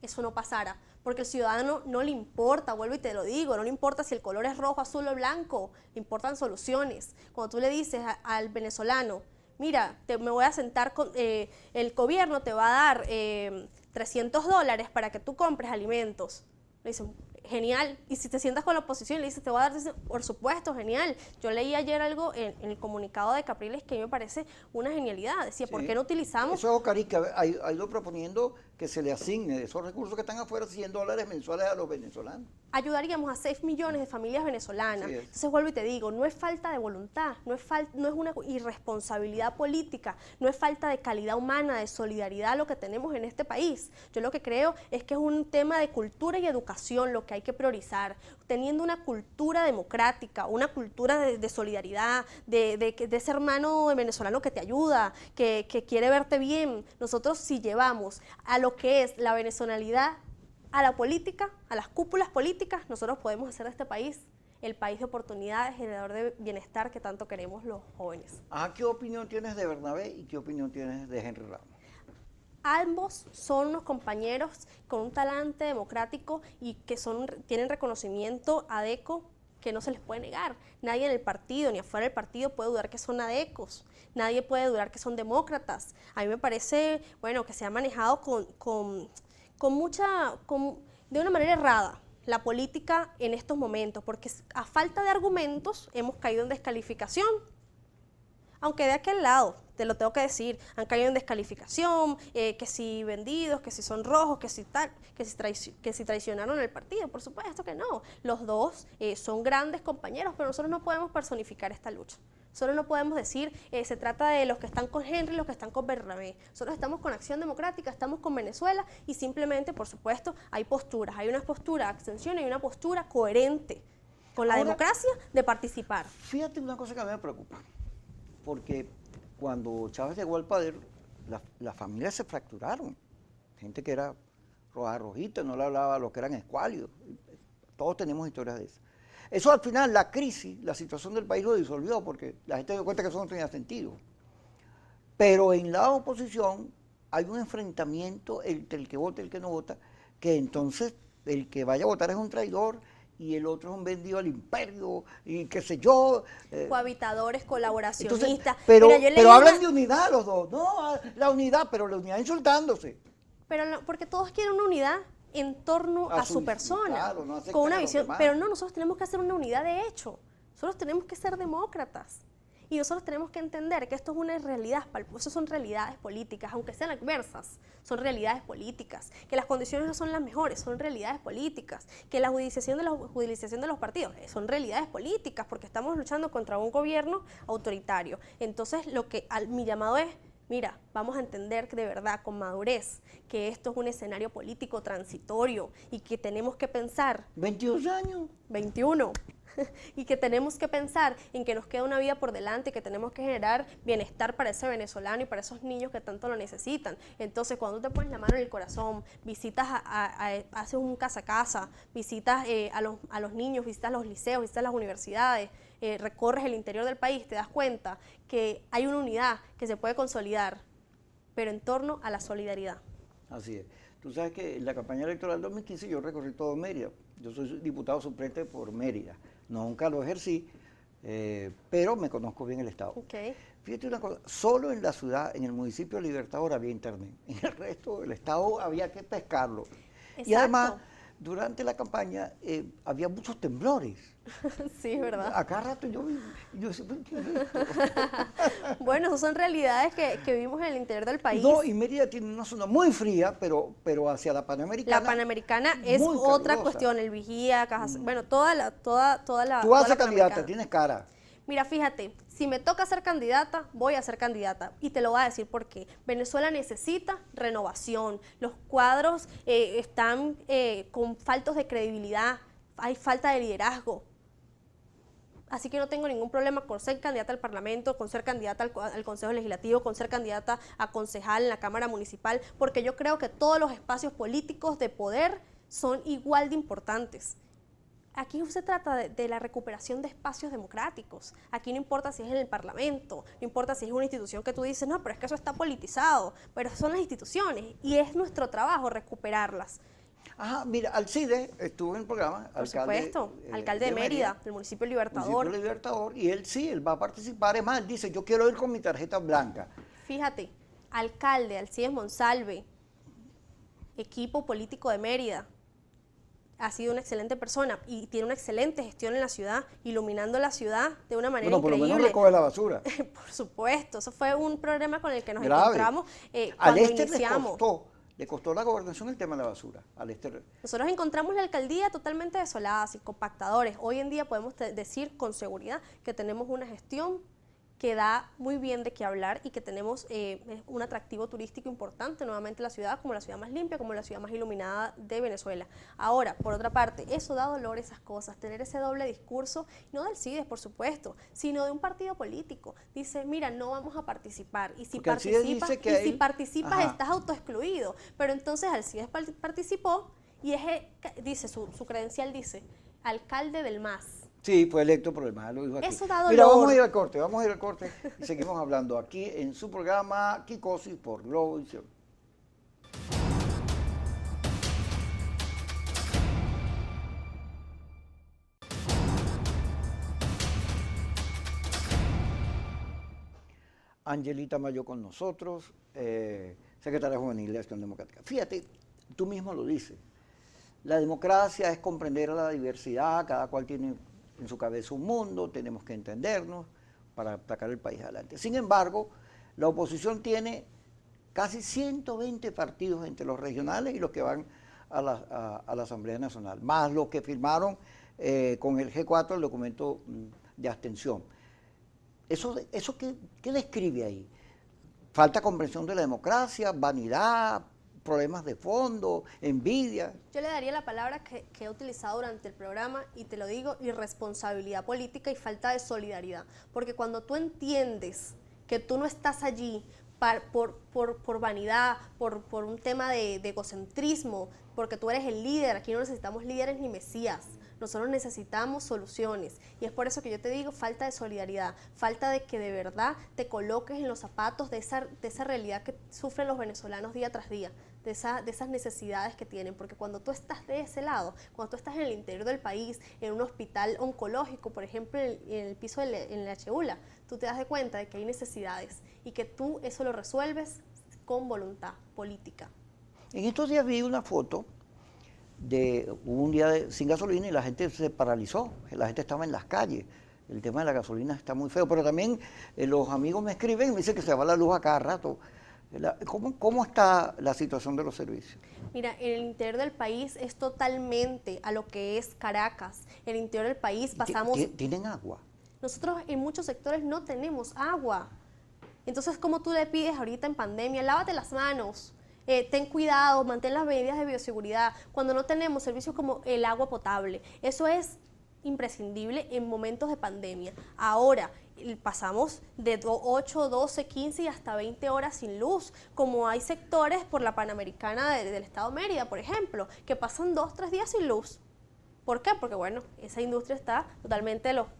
Speaker 2: eso no pasara. Porque el ciudadano no le importa, vuelvo y te lo digo, no le importa si el color es rojo, azul o blanco, le importan soluciones. Cuando tú le dices al venezolano, mira, me voy a sentar con, el gobierno te va a dar $300 para que tú compres alimentos. Le dicen, genial. Y si te sientas con la oposición y le dices, te voy a dar, por supuesto, genial. Yo leí ayer algo en el comunicado de Capriles que a mí me parece una genialidad. Decía,
Speaker 1: Sí.
Speaker 2: ¿por qué no utilizamos?
Speaker 1: Eso es Ocarica, ha ido proponiendo que se le asigne esos recursos que están afuera $100 mensuales a los venezolanos.
Speaker 2: Ayudaríamos a 6 millones de familias venezolanas.
Speaker 1: Sí es.
Speaker 2: Entonces vuelvo y te digo, no es falta de voluntad, no es una irresponsabilidad política, no es falta de calidad humana, de solidaridad lo que tenemos en este país. Yo lo que creo es que es un tema de cultura y educación lo que hay que priorizar, teniendo una cultura democrática, una cultura de solidaridad, de ese hermano venezolano que te ayuda, que quiere verte bien. Nosotros si llevamos a lo que es la venezolanidad a la política, a las cúpulas políticas, nosotros podemos hacer de este país el país de oportunidades, generador de bienestar que tanto queremos los jóvenes.
Speaker 1: ¿Qué opinión tienes de Bernabé y qué opinión tienes de Henry Ramos?
Speaker 2: Ambos son unos compañeros con un talante democrático y que tienen reconocimiento adeco que no se les puede negar. Nadie en el partido ni afuera del partido puede dudar que son adecos. Nadie puede dudar que son demócratas. A mí me parece, bueno, que se ha manejado de una manera errada la política en estos momentos, porque a falta de argumentos hemos caído en descalificación. Aunque de aquel lado, te lo tengo que decir, han caído en descalificación, que si vendidos, que si son rojos, que si tal, que si traicionaron al partido. Por supuesto que no. Los dos son grandes compañeros, pero nosotros no podemos personificar esta lucha. Solo no podemos decir, se trata de los que están con Henry y los que están con Bernabé. Nosotros estamos con Acción Democrática, estamos con Venezuela y simplemente, por supuesto, hay posturas. Hay una postura de abstención y una postura coherente con la democracia de participar.
Speaker 1: Fíjate una cosa que a mí me preocupa, porque cuando Chávez llegó al poder, las familias se fracturaron. Gente que era rojita, no le hablaba a los que eran escuálidos. Todos tenemos historias de eso. Eso al final, la crisis, la situación del país lo disolvió, porque la gente dio cuenta que eso no tenía sentido. Pero en la oposición hay un enfrentamiento entre el que vota y el que no vota, que entonces el que vaya a votar es un traidor y el otro es un vendido al imperio y qué sé yo.
Speaker 2: Cohabitadores, colaboracionistas.
Speaker 1: Entonces, pero hablan
Speaker 2: de
Speaker 1: de unidad los dos, no, la unidad, pero la unidad insultándose.
Speaker 2: Pero no, porque todos quieren una unidad en torno a su persona,
Speaker 1: claro, no
Speaker 2: con una visión, pero no, nosotros tenemos que hacer una unidad de hecho, nosotros tenemos que ser demócratas y nosotros tenemos que entender que esto es una realidad, eso son realidades políticas, aunque sean adversas, son realidades políticas, que las condiciones no son las mejores, son realidades políticas, que la judicialización de los partidos son realidades políticas, porque estamos luchando contra un gobierno autoritario. Entonces, mi llamado es, mira, vamos a entender que de verdad, con madurez, que esto es un escenario político transitorio y que tenemos que pensar...
Speaker 1: 22 años.
Speaker 2: 21. Y que tenemos que pensar en que nos queda una vida por delante y que tenemos que generar bienestar para ese venezolano y para esos niños que tanto lo necesitan. Entonces, cuando te pones la mano en el corazón, visitas, haces un casa a casa, visitas a los niños, visitas los liceos, visitas las universidades, recorres el interior del país, te das cuenta que hay una unidad que se puede consolidar, pero en torno a la solidaridad.
Speaker 1: Así es. Tú sabes que en la campaña electoral 2015 yo recorrí todo Mérida. Yo soy diputado suplente por Mérida. Nunca lo ejercí, pero me conozco bien el estado.
Speaker 2: Okay.
Speaker 1: Fíjate una cosa, solo en la ciudad, en el municipio de Libertador había internet. En el resto del estado había que pescarlo.
Speaker 2: Exacto.
Speaker 1: Y además, durante la campaña había muchos temblores.
Speaker 2: Sí, es verdad.
Speaker 1: A cada rato yo siempre...
Speaker 2: Bueno, esas son realidades que vivimos en el interior del país.
Speaker 1: No, y Mérida tiene una zona muy fría, pero hacia la Panamericana.
Speaker 2: La Panamericana es otra calurosa. Cuestión, el Vigía, Cajas, bueno, toda la...
Speaker 1: Tú vas a ser candidata, tienes cara.
Speaker 2: Mira, fíjate, si me toca ser candidata, voy a ser candidata. Y te lo voy a decir por qué. Venezuela necesita renovación. Los cuadros están con faltos de credibilidad, hay falta de liderazgo. Así que no tengo ningún problema con ser candidata al Parlamento, con ser candidata al Consejo Legislativo, con ser candidata a concejal en la Cámara Municipal, porque yo creo que todos los espacios políticos de poder son igual de importantes. Aquí no se trata de la recuperación de espacios democráticos. Aquí no importa si es en el Parlamento, no importa si es una institución que tú dices, no, pero es que eso está politizado, pero son las instituciones y es nuestro trabajo recuperarlas.
Speaker 1: Ajá, mira, Alcides estuvo en el programa,
Speaker 2: Por supuesto, alcalde de Mérida, del municipio Libertador.
Speaker 1: Municipio Libertador, y él va a participar. Es más, él dice, yo quiero ir con mi tarjeta blanca.
Speaker 2: Fíjate, alcalde Alcides Monsalve, equipo político de Mérida, ha sido una excelente persona y tiene una excelente gestión en la ciudad, iluminando la ciudad de una manera
Speaker 1: Por lo
Speaker 2: increíble.
Speaker 1: menos recoge la basura.
Speaker 2: Por supuesto, eso fue un problema con el que nos
Speaker 1: Grave.
Speaker 2: encontramos
Speaker 1: Al
Speaker 2: cuando
Speaker 1: este
Speaker 2: iniciamos.
Speaker 1: le costó la gobernación el tema de la basura. Al este.
Speaker 2: Nosotros encontramos la alcaldía totalmente desolada, sin compactadores. Hoy en día podemos decir con seguridad que tenemos una gestión que da muy bien de qué hablar y que tenemos un atractivo turístico importante nuevamente en la ciudad, como la ciudad más limpia, como la ciudad más iluminada de Venezuela. Ahora, por otra parte, eso da dolor, esas cosas, tener ese doble discurso, no del CIDES, por supuesto, sino de un partido político. Dice, mira, no vamos a participar, y si participas estás autoexcluido. Pero entonces Alcides participó y dice, su credencial dice, alcalde del MAS.
Speaker 1: Sí, fue electo por el MAS, lo dijo aquí.
Speaker 2: Eso da dolor.
Speaker 1: Mira, vamos a ir al corte y seguimos hablando aquí en su programa Kikosi por Globovisión. Angelita Mayo con nosotros, secretaria juvenil de Acción Democrática. Fíjate, tú mismo lo dices, la democracia es comprender a la diversidad, cada cual tiene en su cabeza un mundo, tenemos que entendernos para sacar el país adelante. Sin embargo, la oposición tiene casi 120 partidos entre los regionales y los que van a la Asamblea Nacional, más los que firmaron con el G4 el documento de abstención. ¿Eso qué describe ahí? ¿Falta comprensión de la democracia, vanidad, problemas de fondo, envidia?
Speaker 2: Yo le daría la palabra que he utilizado durante el programa y te lo digo, irresponsabilidad política y falta de solidaridad. Porque cuando tú entiendes que tú no estás allí por vanidad, por un tema de egocentrismo, porque tú eres el líder, aquí no necesitamos líderes ni mesías, nosotros necesitamos soluciones. Y es por eso que yo te digo, falta de solidaridad, falta de que de verdad te coloques en los zapatos de esa realidad que sufren los venezolanos día tras día, de esas necesidades que tienen, porque cuando tú estás de ese lado, cuando tú estás en el interior del país, en un hospital oncológico, por ejemplo, en el piso en la Cheula, tú te das de cuenta de que hay necesidades y que tú eso lo resuelves con voluntad política.
Speaker 1: En estos días vi una foto hubo un día sin gasolina y la gente se paralizó, la gente estaba en las calles. El tema de la gasolina está muy feo, pero también los amigos me escriben y me dicen que se va la luz a cada rato. ¿Cómo está la situación de los servicios?
Speaker 2: Mira, en el interior del país es totalmente a lo que es Caracas. En el interior del país pasamos...
Speaker 1: ¿Tienen agua?
Speaker 2: Nosotros en muchos sectores no tenemos agua. Entonces, ¿cómo tú le pides ahorita en pandemia? Lávate las manos, ten cuidado, mantén las medidas de bioseguridad, cuando no tenemos servicios como el agua potable. Eso es imprescindible en momentos de pandemia. Ahora, pasamos de 8, 12, 15 y hasta 20 horas sin luz, como hay sectores por la Panamericana del estado Mérida, por ejemplo, que pasan 2, 3 días sin luz. ¿Por qué? Porque bueno, esa industria está totalmente, no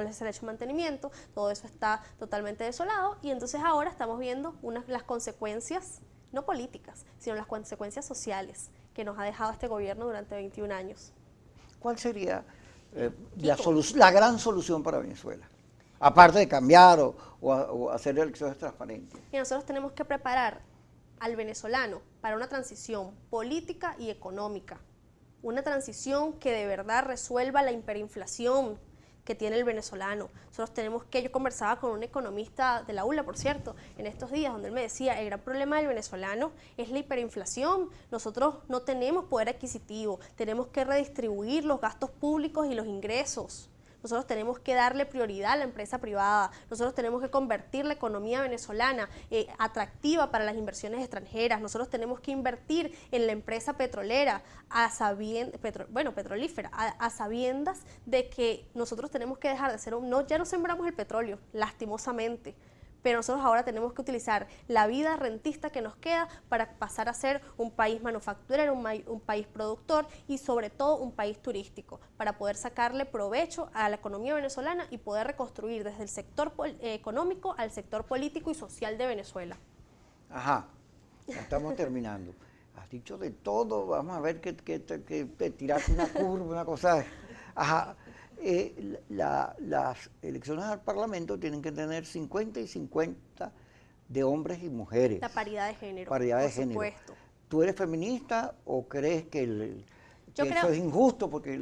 Speaker 2: les ha hecho mantenimiento, todo eso está totalmente desolado y entonces ahora estamos viendo las consecuencias, no políticas, sino las consecuencias sociales que nos ha dejado este gobierno durante 21 años.
Speaker 1: ¿Cuál sería la gran solución para Venezuela? Aparte de cambiar o hacer elecciones transparentes.
Speaker 2: Y nosotros tenemos que preparar al venezolano para una transición política y económica. Una transición que de verdad resuelva la hiperinflación que tiene el venezolano. Nosotros tenemos que, yo conversaba con un economista de la ULA, por cierto, en estos días, donde él me decía, el gran problema del venezolano es la hiperinflación. Nosotros no tenemos poder adquisitivo, tenemos que redistribuir los gastos públicos y los ingresos. Nosotros tenemos que darle prioridad a la empresa privada, nosotros tenemos que convertir la economía venezolana atractiva para las inversiones extranjeras, nosotros tenemos que invertir en la empresa petrolera, petrolífera, a sabiendas de que nosotros tenemos que dejar de ser, ya no sembramos el petróleo, lastimosamente, pero nosotros ahora tenemos que utilizar la vida rentista que nos queda para pasar a ser un país manufacturero, un país productor y sobre todo un país turístico, para poder sacarle provecho a la economía venezolana y poder reconstruir desde el sector económico al sector político y social de Venezuela.
Speaker 1: Ajá, ya estamos terminando. has dicho de todo, vamos a ver que te tiraste una curva, una cosa. Ajá. Las elecciones al Parlamento tienen que tener 50 y 50 de hombres y mujeres.
Speaker 2: La paridad de género,
Speaker 1: Paridad de
Speaker 2: por
Speaker 1: género.
Speaker 2: supuesto.
Speaker 1: ¿Tú eres feminista o crees que,
Speaker 2: Yo
Speaker 1: que
Speaker 2: creo-
Speaker 1: eso es injusto? Porque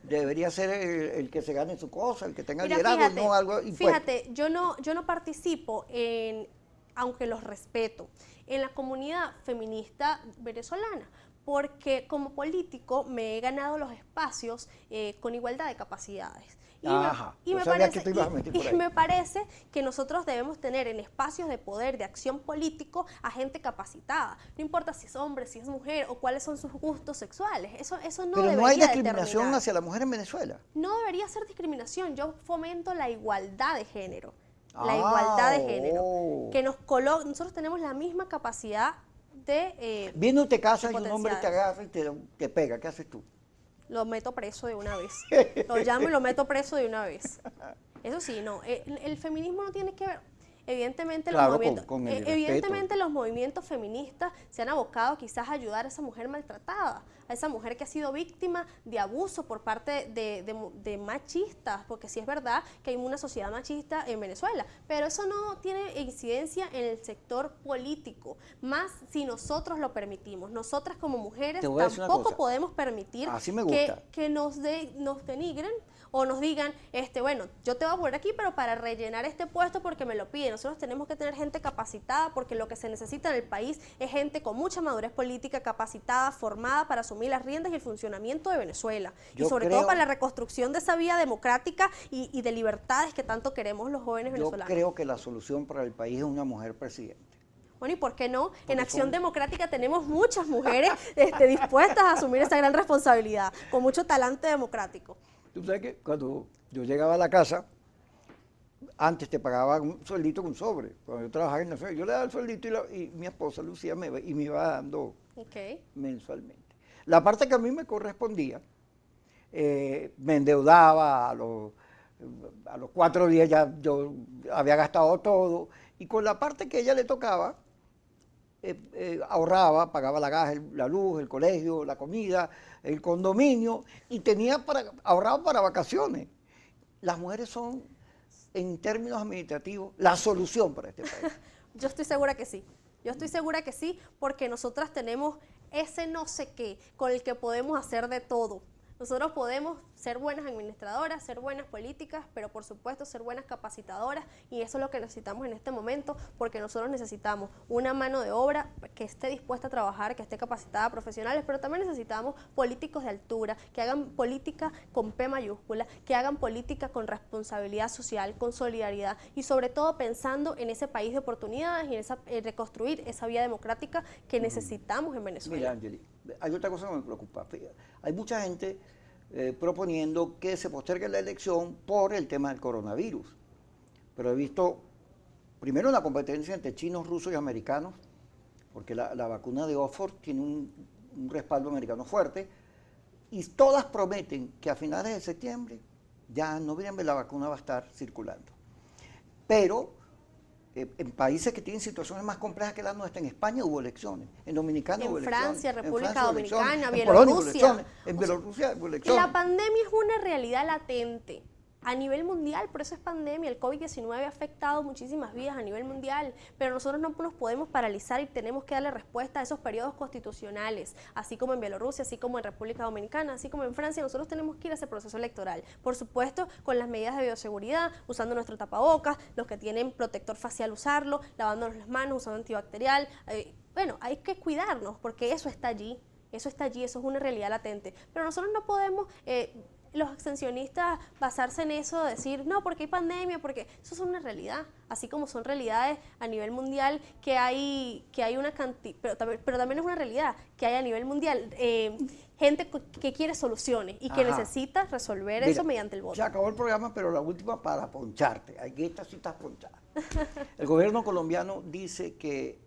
Speaker 1: debería ser el que se gane su cosa, el que tenga
Speaker 2: Mira,
Speaker 1: liderazgo,
Speaker 2: fíjate,
Speaker 1: no algo impuesto.
Speaker 2: fíjate, yo no participo aunque los respeto, en la comunidad feminista venezolana, porque como político me he ganado los espacios con igualdad de capacidades.
Speaker 1: Ajá, yo sabía que tú ibas a meter por ahí.
Speaker 2: Me parece que nosotros debemos tener en espacios de poder, de acción político, a gente capacitada. No importa si es hombre, si es mujer o cuáles son sus gustos sexuales. Eso no
Speaker 1: Pero
Speaker 2: debería
Speaker 1: no hay discriminación
Speaker 2: determinar.
Speaker 1: hacia la mujer en Venezuela.
Speaker 2: No debería ser discriminación. Yo fomento la igualdad de género. La
Speaker 1: Ah,
Speaker 2: igualdad de género.
Speaker 1: oh.
Speaker 2: Que nosotros tenemos la misma capacidad de...
Speaker 1: Viene usted casa y un
Speaker 2: de
Speaker 1: hombre te
Speaker 2: potenciales.
Speaker 1: agarra y te pega. ¿Qué haces tú?
Speaker 2: Lo meto preso de una vez. Lo llamo y lo meto preso de una vez. Eso sí, no. El feminismo no tiene que ver. Evidentemente,
Speaker 1: Claro,
Speaker 2: los movimientos,
Speaker 1: con el
Speaker 2: evidentemente los movimientos feministas se han abocado quizás a ayudar a esa mujer maltratada, a esa mujer que ha sido víctima de abuso por parte de machistas, porque sí es verdad que hay una sociedad machista en Venezuela, pero eso no tiene incidencia en el sector político, más si nosotros lo permitimos. Nosotras como mujeres
Speaker 1: Te voy a decir una
Speaker 2: tampoco
Speaker 1: cosa.
Speaker 2: podemos permitir
Speaker 1: Así me gusta.
Speaker 2: que nos denigren o nos digan, bueno, yo te voy a poner aquí, pero para rellenar este puesto porque me lo piden. Nosotros tenemos que tener gente capacitada porque lo que se necesita en el país es gente con mucha madurez política, capacitada, formada para asumir las riendas y el funcionamiento de Venezuela.
Speaker 1: Yo
Speaker 2: y sobre
Speaker 1: creo-
Speaker 2: todo para la reconstrucción de esa vía democrática y de libertades que tanto queremos los jóvenes
Speaker 1: Yo
Speaker 2: venezolanos.
Speaker 1: creo que la solución para el país es una mujer presidente.
Speaker 2: Bueno, ¿y por qué no?
Speaker 1: Porque
Speaker 2: En Acción
Speaker 1: son-
Speaker 2: Democrática tenemos muchas mujeres dispuestas a asumir esa gran responsabilidad, con mucho talante democrático.
Speaker 1: Tú sabes que cuando yo llegaba a la casa, antes te pagaban un sueldito con sobre. Cuando yo trabajaba en la feria, yo le daba el sueldito y mi esposa Lucía me iba dando
Speaker 2: Ok.
Speaker 1: mensualmente. La parte que a mí me correspondía, me endeudaba a los 4 días ya yo había gastado todo y con la parte que a ella le tocaba, ahorraba, pagaba la gas, la luz, el colegio, la comida, el condominio y ahorraba para vacaciones. Las mujeres son, en términos administrativos, la solución para este país.
Speaker 2: Yo estoy segura que sí. Yo estoy segura que sí, porque nosotras tenemos ese no sé qué con el que podemos hacer de todo. Nosotros podemos ser buenas administradoras, ser buenas políticas, pero por supuesto ser buenas capacitadoras, y eso es lo que necesitamos en este momento, porque nosotros necesitamos una mano de obra que esté dispuesta a trabajar, que esté capacitada, profesionales, pero también necesitamos políticos de altura, que hagan política con P mayúscula, que hagan política con responsabilidad social, con solidaridad, y sobre todo pensando en ese país de oportunidades y en reconstruir esa vía democrática que necesitamos en Venezuela.
Speaker 1: Mira, Angeli, hay otra cosa que me preocupa. Hay mucha gente proponiendo que se postergue la elección por el tema del coronavirus. Pero he visto, primero, una competencia entre chinos, rusos y americanos, porque la vacuna de Oxford tiene un respaldo americano fuerte, y todas prometen que a finales de septiembre, ya en noviembre, la vacuna va a estar circulando. Pero en países que tienen situaciones más complejas que la nuestra, en España hubo elecciones, en Dominicana hubo elecciones.
Speaker 2: Francia,
Speaker 1: en
Speaker 2: República
Speaker 1: Francia hubo
Speaker 2: Dominicana,
Speaker 1: elecciones, en Polonia hubo
Speaker 2: Bielorrusia.
Speaker 1: elecciones, en Bielorrusia hubo elecciones.
Speaker 2: La pandemia es una realidad latente a nivel mundial, por eso es pandemia. El COVID-19 ha afectado muchísimas vidas a nivel mundial, pero nosotros no nos podemos paralizar y tenemos que darle respuesta a esos periodos constitucionales, así como en Bielorrusia, así como en República Dominicana, así como en Francia. Nosotros tenemos que ir a ese proceso electoral, por supuesto, con las medidas de bioseguridad, usando nuestro tapabocas, los que tienen protector facial usarlo, lavándonos las manos, usando antibacterial. Bueno, hay que cuidarnos porque eso está allí. Eso está allí, eso es una realidad latente. Pero nosotros no podemos, los extensionistas, basarse en eso, decir, no, porque hay pandemia, porque eso es una realidad. Así como son realidades a nivel mundial que hay una cantidad, pero también es una realidad que hay a nivel mundial gente que quiere soluciones y que
Speaker 1: Ajá.
Speaker 2: necesita resolver
Speaker 1: Mira,
Speaker 2: eso mediante el voto.
Speaker 1: Se acabó el programa, pero la última para poncharte. Aquí esta sí estás ponchada. El gobierno colombiano dice que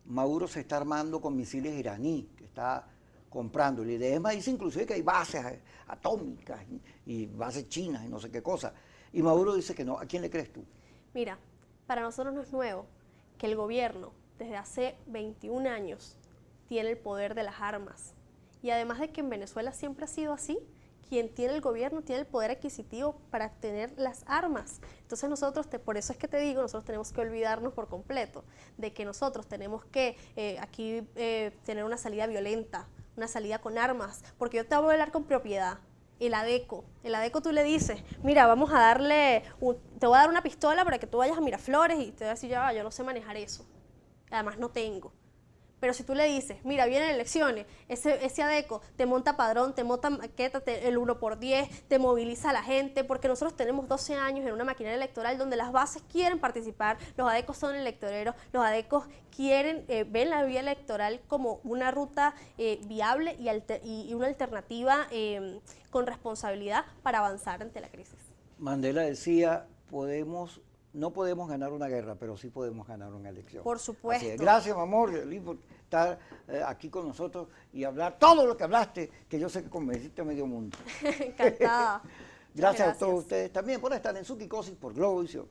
Speaker 1: Maduro se está armando con misiles iraní, que está comprando. El IDEMA dice inclusive que hay bases atómicas y bases chinas y no sé qué cosa. Y Maduro dice que no. ¿A quién le crees tú?
Speaker 2: Mira, para nosotros no es nuevo que el gobierno, desde hace 21 años, tiene el poder de las armas. Y además de que en Venezuela siempre ha sido así, quien tiene el gobierno tiene el poder adquisitivo para tener las armas. Entonces nosotros, por eso es que te digo, nosotros tenemos que olvidarnos por completo de que nosotros tenemos que aquí tener una salida violenta, una salida con armas, porque yo te voy a hablar con propiedad. El ADECO tú le dices, mira, vamos a darle, te voy a dar una pistola para que tú vayas a Miraflores y te va a decir, ya, yo no sé manejar eso, además no tengo. Pero si tú le dices, mira, vienen elecciones, ese ADECO te monta padrón, te monta maqueta, el 1x10, te moviliza a la gente, porque nosotros tenemos 12 años en una maquinaria electoral donde las bases quieren participar, los ADECOs son electoreros, los ADECOs quieren, ven la vía electoral como una ruta viable y una alternativa con responsabilidad para avanzar ante la crisis.
Speaker 1: Mandela decía, no podemos ganar una guerra, pero sí podemos ganar una elección.
Speaker 2: Por supuesto.
Speaker 1: Así es. Gracias, mi amor, por estar aquí con nosotros y hablar todo lo que hablaste, que yo sé que convenciste a medio mundo.
Speaker 2: Encantada.
Speaker 1: Gracias a todos ustedes también por estar en Suquicosis por Globovisión.